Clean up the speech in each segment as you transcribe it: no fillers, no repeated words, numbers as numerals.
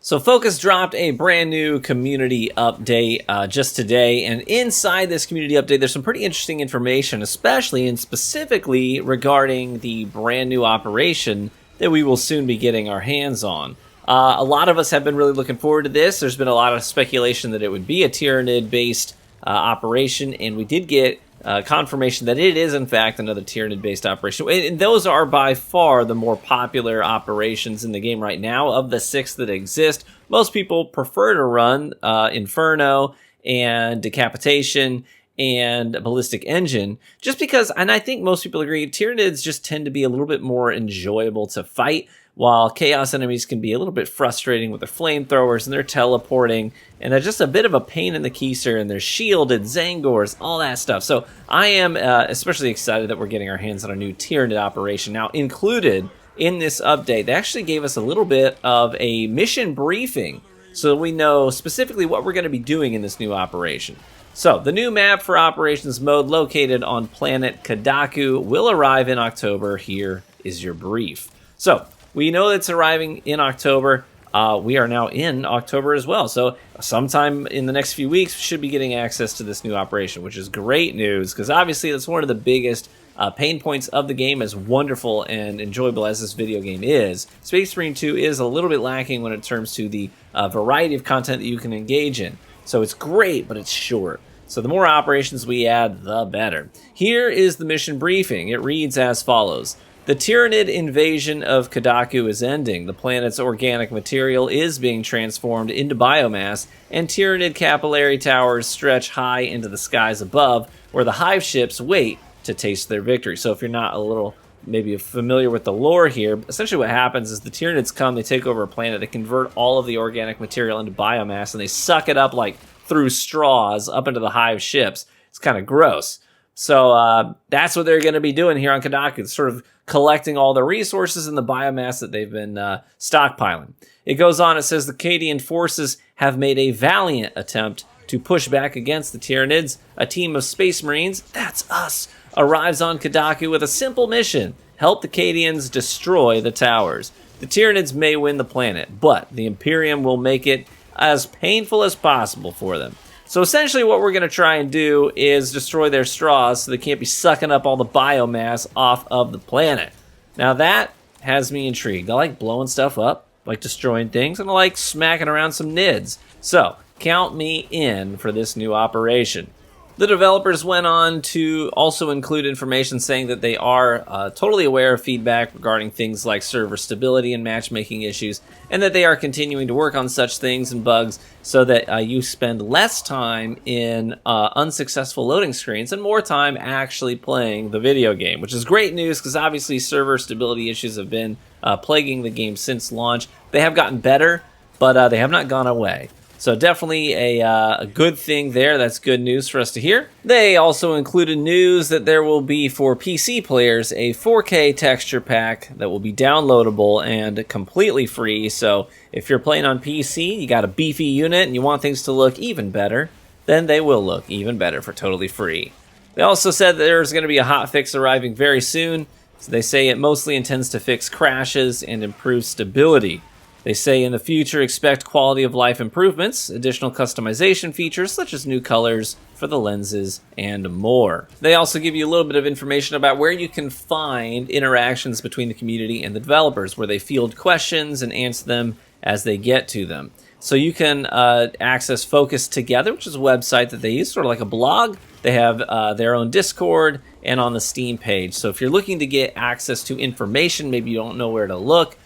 So Focus dropped a brand new community update just today, and inside this community update there's some pretty interesting information, especially and specifically regarding the brand new operation that we will soon be getting our hands on. A lot of us have been really looking forward to this. There's been a lot of speculation that it would be a Tyranid-based operation, and we did get confirmation that it is, in fact, another Tyranid-based operation. And those are by far the more popular operations in the game right now. Of the 6 that exist, most people prefer to run Inferno and Decapitation and Ballistic Engine, just because, and I think most people agree, Tyranids just tend to be a little bit more enjoyable to fight, while Chaos enemies can be a little bit frustrating with their flamethrowers and their teleporting, and they're just a bit of a pain in the keister, and they're shielded, Zangors, all that stuff. So I am especially excited that we're getting our hands on a new Tyranid operation. Now, included in this update, they actually gave us a little bit of a mission briefing, so we know specifically what we're going to be doing in this new operation. So, the new map for Operations Mode located on planet Kadaku will arrive in October. Here is your brief. So, we know it's arriving in October. We are now in October as well. So, sometime in the next few weeks, we should be getting access to this new operation, which is great news, because obviously that's one of the biggest pain points of the game, as wonderful and enjoyable as this video game is. Space Marine 2 is a little bit lacking when it comes to the variety of content that you can engage in. So it's great, but it's short. So the more operations we add, the better. Here is the mission briefing. It reads as follows. The Tyranid invasion of Kadaku is ending. The planet's organic material is being transformed into biomass, and Tyranid capillary towers stretch high into the skies above, where the hive ships wait to taste their victory. So if you're not a little maybe familiar with the lore here, essentially what happens is the Tyranids come, they take over a planet, they convert all of the organic material into biomass, and they suck it up like through straws up into the hive ships. It's kind of gross. So that's what they're going to be doing here on Kadaku. It's sort of collecting all the resources and the biomass that they've been stockpiling. It goes on, it says the Cadian forces have made a valiant attempt to push back against the Tyranids. A team of Space Marines, that's us, arrives on Kadaku with a simple mission: help the Cadians destroy the towers. The Tyranids may win the planet, but the Imperium will make it as painful as possible for them. So essentially what we're going to try and do is destroy their straws so they can't be sucking up all the biomass off of the planet. Now that has me intrigued. I like blowing stuff up, I like destroying things, and I like smacking around some nids. So count me in for this new operation. The developers went on to also include information saying that they are totally aware of feedback regarding things like server stability and matchmaking issues, and that they are continuing to work on such things and bugs so that you spend less time in unsuccessful loading screens and more time actually playing the video game, which is great news because obviously server stability issues have been plaguing the game since launch. They have gotten better, but they have not gone away. So definitely a good thing there. That's good news for us to hear. They also included news that there will be, for PC players, a 4K texture pack that will be downloadable and completely free. So if you're playing on PC, you got a beefy unit, and you want things to look even better, then they will look even better for totally free. They also said that there's going to be a hotfix arriving very soon. So they say it mostly intends to fix crashes and improve stability. They say in the future, expect quality of life improvements, additional customization features such as new colors for the lenses, and more. They also give you a little bit of information about where you can find interactions between the community and the developers, where they field questions and answer them as they get to them. So you can access Focus Together, which is a website that they use, sort of like a blog. They have their own Discord and on the Steam page. So if you're looking to get access to information, maybe you don't know where to look,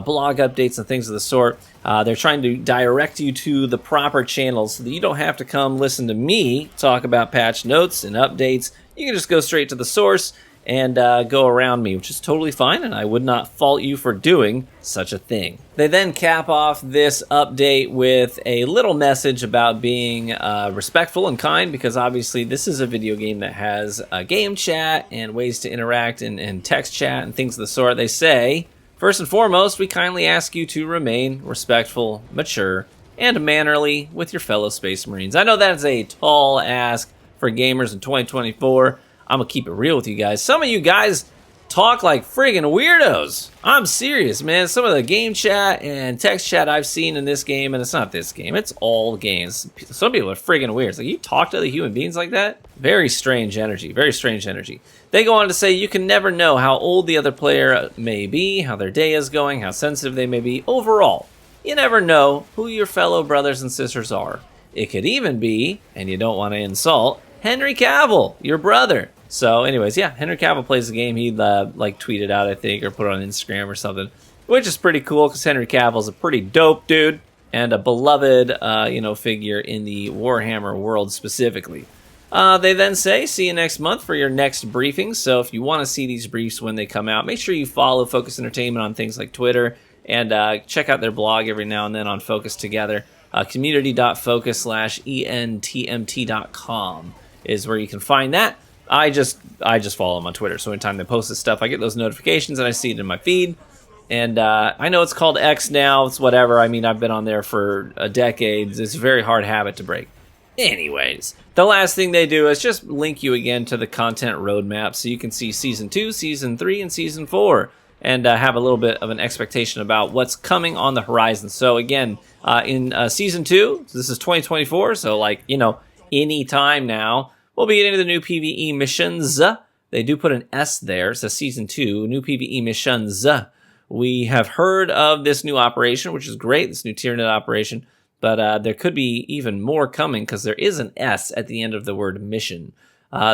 blog updates and things of the sort. They're trying to direct you to the proper channels so that you don't have to come listen to me talk about patch notes and updates. You can just go straight to the source and go around me, which is totally fine, and I would not fault you for doing such a thing. They then cap off this update with a little message about being respectful and kind, because obviously this is a video game that has a game chat and ways to interact and text chat and things of the sort. They say, first and foremost, we kindly ask you to remain respectful, mature, and mannerly with your fellow Space Marines. I know that's a tall ask for gamers in 2024. I'm going to keep it real with you guys. Some of you guys talk like friggin' weirdos. I'm serious, man. Some of the game chat and text chat I've seen in this game, and it's not this game, it's all games. Some people are friggin' weird. It's like, you talk to other human beings like that? Very strange energy, very strange energy. They go on to say you can never know how old the other player may be, how their day is going, how sensitive they may be. Overall, you never know who your fellow brothers and sisters are. It could even be, and you don't want to insult, Henry Cavill, your brother. So anyways, yeah, Henry Cavill plays the game. He like tweeted out, I think, or put it on Instagram or something, which is pretty cool because Henry Cavill's a pretty dope dude and a beloved, figure in the Warhammer world specifically. They then say, see you next month for your next briefing. So if you want to see these briefs when they come out, make sure you follow Focus Entertainment on things like Twitter and check out their blog every now and then on Focus Together. Community.focus/entmt.com is where you can find that. I just follow them on Twitter, so anytime they post this stuff, I get those notifications and I see it in my feed. And I know it's called X now, it's whatever. I mean, I've been on there for a decade. It's a very hard habit to break. Anyways, the last thing they do is just link you again to the content roadmap so you can see Season 2, Season 3, and Season 4, and have a little bit of an expectation about what's coming on the horizon. So again, in Season 2, this is 2024, so any time now, we'll be getting to the new PvE missions. They do put an S there. It says Season 2, new PvE missions. We have heard of this new operation, which is great, this new Tyranid Operation, but there could be even more coming because there is an S at the end of the word mission.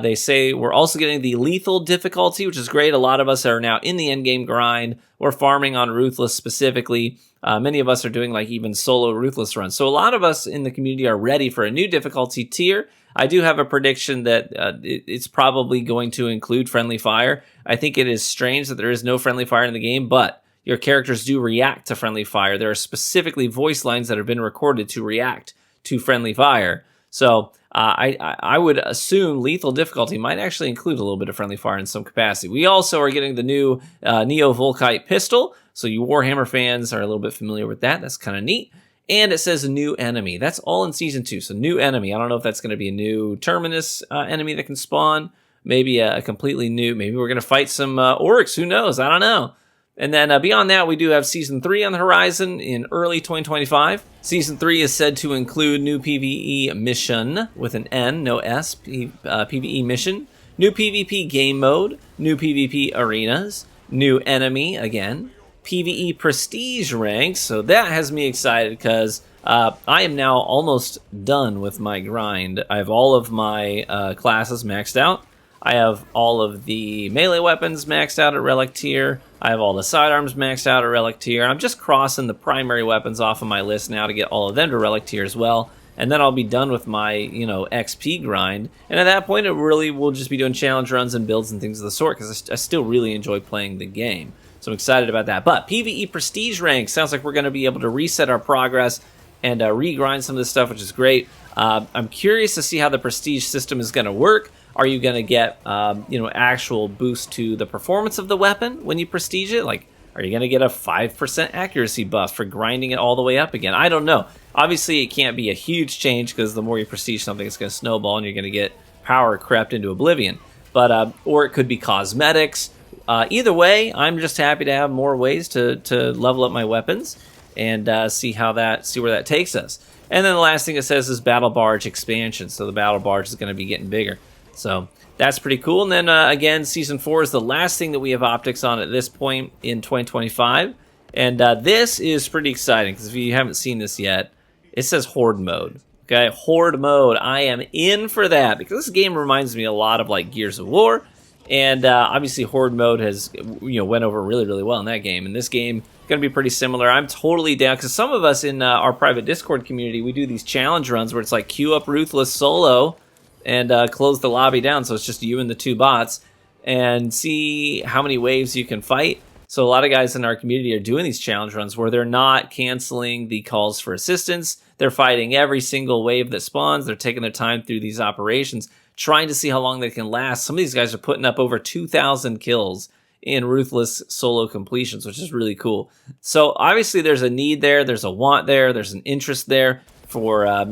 They say we're also getting the lethal difficulty, which is great. A lot of us are now in the endgame grind. We're farming on Ruthless specifically. Many of us are doing even solo Ruthless runs. So a lot of us in the community are ready for a new difficulty tier. I do have a prediction that it's probably going to include friendly fire. I think it is strange that there is no friendly fire in the game, but your characters do react to friendly fire. There are specifically voice lines that have been recorded to react to friendly fire. So I would assume lethal difficulty might actually include a little bit of friendly fire in some capacity. We also are getting the new Neo-Volkite pistol, so you Warhammer fans are a little bit familiar with that. That's kind of neat. And it says a new enemy. That's all in Season 2, so new enemy. I don't know if that's going to be a new Terminus enemy that can spawn, maybe a completely new, maybe we're going to fight some orcs, who knows, I don't know. And then beyond that, we do have Season 3 on the horizon in early 2025. Season 3 is said to include new PvE mission with an N, no S, PvE mission, new PvP game mode, new PvP arenas, new enemy again, PvE prestige ranks. So that has me excited because I am now almost done with my grind. I have all of my classes maxed out. I have all of the melee weapons maxed out at Relic tier. I have all the sidearms maxed out at Relic tier. I'm just crossing the primary weapons off of my list now to get all of them to Relic tier as well. And then I'll be done with my, XP grind. And at that point, it really will just be doing challenge runs and builds and things of the sort because I still really enjoy playing the game. So I'm excited about that. But PvE prestige rank sounds like we're going to be able to reset our progress and regrind some of this stuff, which is great. I'm curious to see how the prestige system is going to work. Are you going to get, actual boost to the performance of the weapon when you prestige it? Are you going to get a 5% accuracy buff for grinding it all the way up again? I don't know. Obviously, it can't be a huge change because the more you prestige something, it's going to snowball and you're going to get power crept into oblivion. But or it could be cosmetics. Either way, I'm just happy to have more ways to level up my weapons and see where that takes us. And then the last thing it says is Battle Barge expansion. So the Battle Barge is going to be getting bigger. So that's pretty cool. And then, again, Season 4 is the last thing that we have optics on at this point in 2025. And this is pretty exciting because if you haven't seen this yet, it says Horde Mode. Okay, Horde Mode. I am in for that because this game reminds me a lot of Gears of War. And obviously Horde Mode has went over really, really well in that game. And this game is going to be pretty similar. I'm totally down because some of us in our private Discord community, we do these challenge runs where it's queue up Ruthless solo and close the lobby down, so it's just you and the two bots, and see how many waves you can fight. So a lot of guys in our community are doing these challenge runs where they're not canceling the calls for assistance. They're fighting every single wave that spawns. They're taking their time through these operations, trying to see how long they can last. Some of these guys are putting up over 2,000 kills in Ruthless solo completions, which is really cool. So obviously there's a need there, there's a want there, there's an interest there for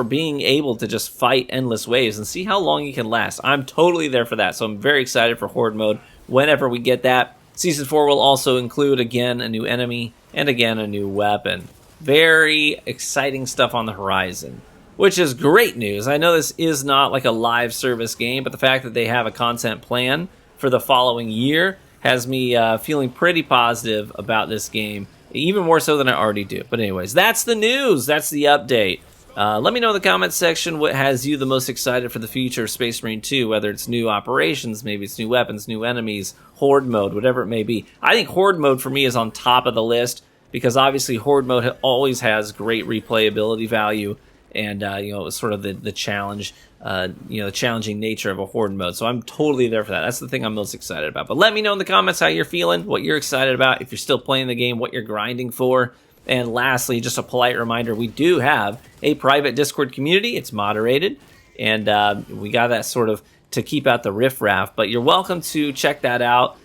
being able to just fight endless waves and see how long you can last. I'm totally there for that, so I'm very excited for Horde Mode. whenever we get that. Season 4 will also include, again, a new enemy and, again, a new weapon. Very exciting stuff on the horizon, which is great news. I know this is not like a live service game, but the fact that they have a content plan for the following year has me feeling pretty positive about this game, even more so than I already do. But anyways, that's the news. That's the update. Let me know in the comments section what has you the most excited for the future of Space Marine 2, whether it's new operations, maybe it's new weapons, new enemies, Horde mode, whatever it may be. I think Horde mode for me is on top of the list because obviously Horde mode always has great replayability value and, sort of the challenge, the challenging nature of a Horde mode. So I'm totally there for that. That's the thing I'm most excited about. But let me know in the comments how you're feeling, what you're excited about, if you're still playing the game, what you're grinding for. And lastly, just a polite reminder, we do have a private Discord community. It's moderated, and we got that sort of to keep out the riffraff. But you're welcome to check that out.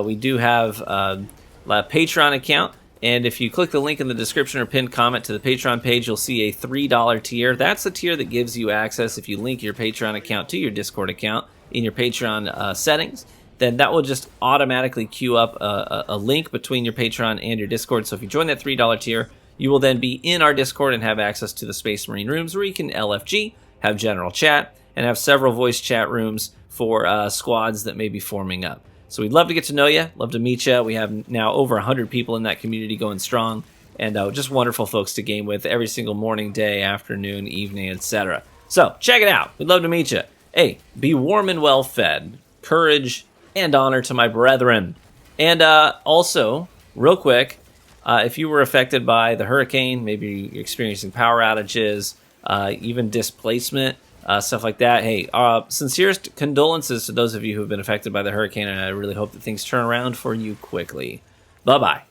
We do have a Patreon account, and if you click the link in the description or pinned comment to the Patreon page, you'll see a $3 tier. That's the tier that gives you access if you link your Patreon account to your Discord account in your Patreon settings. Then that will just automatically queue up a link between your Patreon and your Discord. So if you join that $3 tier, you will then be in our Discord and have access to the Space Marine rooms where you can LFG, have general chat, and have several voice chat rooms for squads that may be forming up. So we'd love to get to know you, love to meet you. We have now over 100 people in that community going strong, and just wonderful folks to game with every single morning, day, afternoon, evening, etc. So check it out. We'd love to meet you. Hey, be warm and well fed. Courage and honor to my brethren. And also, real quick, if you were affected by the hurricane, maybe you're experiencing power outages, even displacement, stuff like that, hey, sincerest condolences to those of you who have been affected by the hurricane, and I really hope that things turn around for you quickly. Bye-bye.